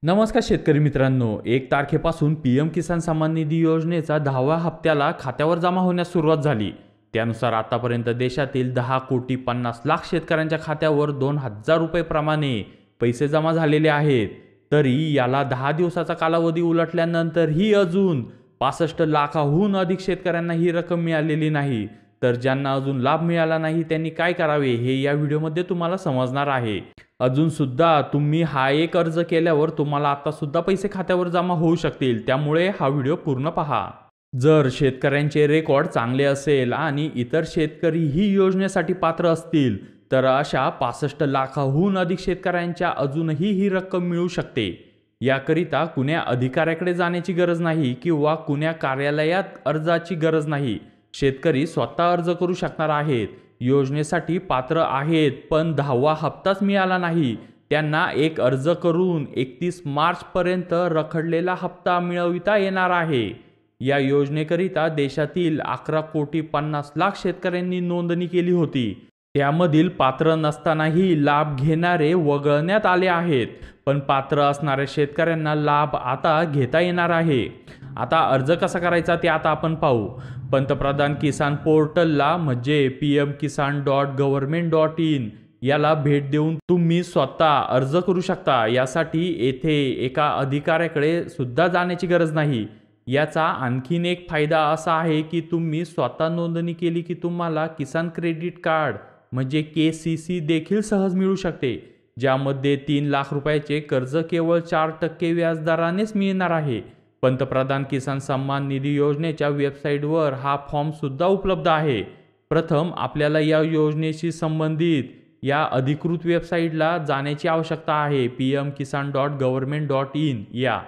नमस्कार शेतकरी मित्रांनो, 1 तारखेपासून पीएम किसान सन्मान निधी योजनेचा 10व्या हप्त्याला खात्यावर जमा होण्यास सुरुवात झाली। त्यानुसार आतापर्यंत देशातील 10,50,00,000 शेतकऱ्यांच्या खात्यावर 2,000 रुपये प्रमाणे पैसे जमा झालेले आहेत। तरी याला 10 दिवसाचा कालावधी उलटल्यानंतरही अजून 65 लाखाहून अधिक शेतकऱ्यांना ही रक्कम मिळालेली नाही। तर ज्यांना अजून लाभ मिळाला नाही त्यांनी काय करावे हे या व्हिडिओमध्ये तुम्हाला समजणार आहे। अजून सुद्धा तुम्ही हा एक अर्ज केल्यावर तुम्हाला आता सुद्धा पैसे खात्यावर जमा होऊ शकतील, त्यामुळे हा व्हिडिओ पूर्ण पहा। जर शेतकऱ्यांचे रेकॉर्ड चांगले असेल आणि इतर शेतकरी ही योजनेसाठी पात्र असतील तर अशा 65 लाखाहून अधिक शेतकऱ्यांच्या अजूनही ही रक्कम मिळू शकते। याकरिता कुण्या अधिकाऱ्याकडे जाण्याची गरज नाही किंवा कुण्या कार्यालयात अर्जाची गरज नाही। शेतकरी स्वतः अर्ज करू शकणार आहेत। योजनेसाठी पात्र आहेत पण 10वा हप्ताच मिळाला नाही त्यांना एक अर्ज करून 31 मार्च पर्यंत रखडलेला हप्ता मिळविता येणार आहे। या योजनेकरिता देशातील 11,50,00,000 शेतकऱ्यांनी नोंदणी केली होती। त्यामधील पात्र नसतानाही लाभ घेणारे वगळण्यात आले आहेत, पण पात्र असणाऱ्या शेतकऱ्यांना लाभ आता घेता येणार आहे। आता अर्ज कसा करायचा ते आता आपण पाहू। पंतप्रधान किसान पोर्टलला म्हणजे pmkisan.government.in याला भेट देऊन तुम्ही स्वतः अर्ज करू शकता। यासाठी येथे एका अधिकाऱ्याकडे सुद्धा जाण्याची गरज नाही। याचा आणखीन एक फायदा असा आहे की तुम्ही स्वतः नोंदणी केली की तुम्हाला किसान क्रेडिट कार्ड म्हणजे KCC देखील सहज मिळू शकते, ज्यामध्ये 3 लाख रुपयाचे कर्ज केवळ 4% व्याजदरानेच मिळणार आहे। पंतप्रधान किसान सन्मान निधी योजनेच्या वेबसाईटवर हा फॉर्म सुद्धा उपलब्ध आहे। प्रथम आपल्याला या योजनेशी संबंधित या अधिकृत वेबसाईटला जाण्याची आवश्यकता आहे, pmkisan.government.in या।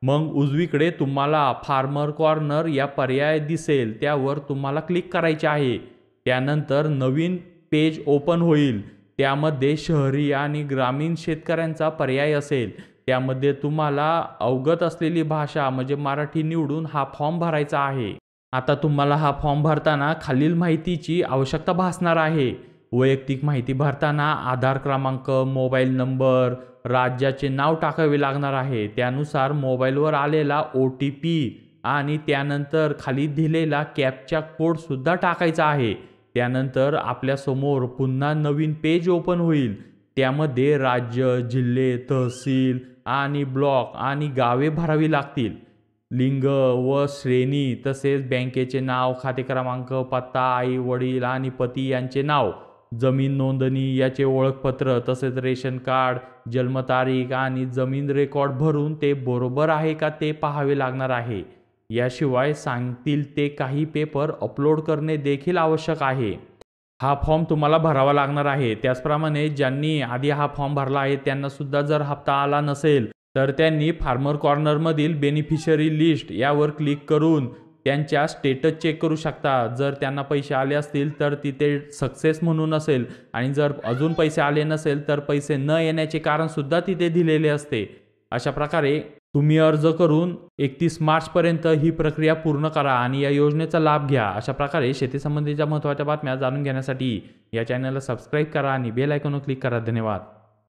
मग उजवीकडे तुम्हाला फार्मर कॉर्नर या पर्याय दिसेल, त्यावर तुम्हाला क्लिक करायचे आहे। त्यानंतर नवीन पेज ओपन होईल, त्यामध्ये शहरी आणि ग्रामीण शेतकऱ्यांचा पर्याय असेल। त्यामध्ये तुम्हाला अवगत असलेली भाषा म्हणजे मराठी निवडून हा फॉर्म भरायचा आहे। आता तुम्हाला हा फॉर्म भरताना खालील माहितीची आवश्यकता भासणार आहे। वैयक्तिक माहिती भरताना आधार क्रमांक, मोबाईल नंबर, राज्याचे नाव टाकावे लागणार आहे। त्यानुसार मोबाईलवर आलेला OTP आणि त्यानंतर खाली दिलेला कॅप्चा कोड सुद्धा टाकायचा आहे। त्यानंतर आपल्यासमोर पुन्हा नवीन पेज ओपन होईल, त्यामध्ये राज्य, जिल्हे, तहसील आणि ब्लॉक आणि गावे भरावी लागतील। लिंग व श्रेणी तसेच बँकेचे नाव, खाते क्रमांक, पत्ता, आई वडील आणि पती यांचे नाव, जमीन नोंदणी याचे ओळखपत्र तसेच रेशन कार्ड, जन्मतारीख आणि जमीन रेकॉर्ड भरून ते बरोबर आहे का ते पाहावे लागणार आहे। याशिवाय सांगतील ते काही पेपर अपलोड करणे देखील आवश्यक आहे। हा फॉर्म तुम्हाला भरावा लागणार आहे। त्याचप्रमाणे ज्यांनी आधी हा फॉर्म भरला आहे त्यांना सुद्धा जर हप्ता आला नसेल तर त्यांनी फार्मर कॉर्नरमधील बेनिफिशरी लिस्ट यावर क्लिक करून त्यांच्या स्टेटस चेक करू शकता। जर त्यांना पैसे आले असतील तर तिथे सक्सेस म्हणून असेल आणि जर अजून पैसे आले नसेल तर पैसे न येण्याचे कारण सुद्धा तिथे दिलेले असते। अशा प्रकारे तुम्ही अर्ज करून 31 मार्च पर्यंत ही प्रक्रिया पूर्ण करा आणि या योजनेचा लाभ घ्या। अशा प्रकारे शेती संबंधीच्या महत्त्वाच्या बातम्या जाणून घेण्यासाठी या चॅनलला सबस्क्राईब करा आणि बेल आयकॉनवर क्लिक करा। धन्यवाद।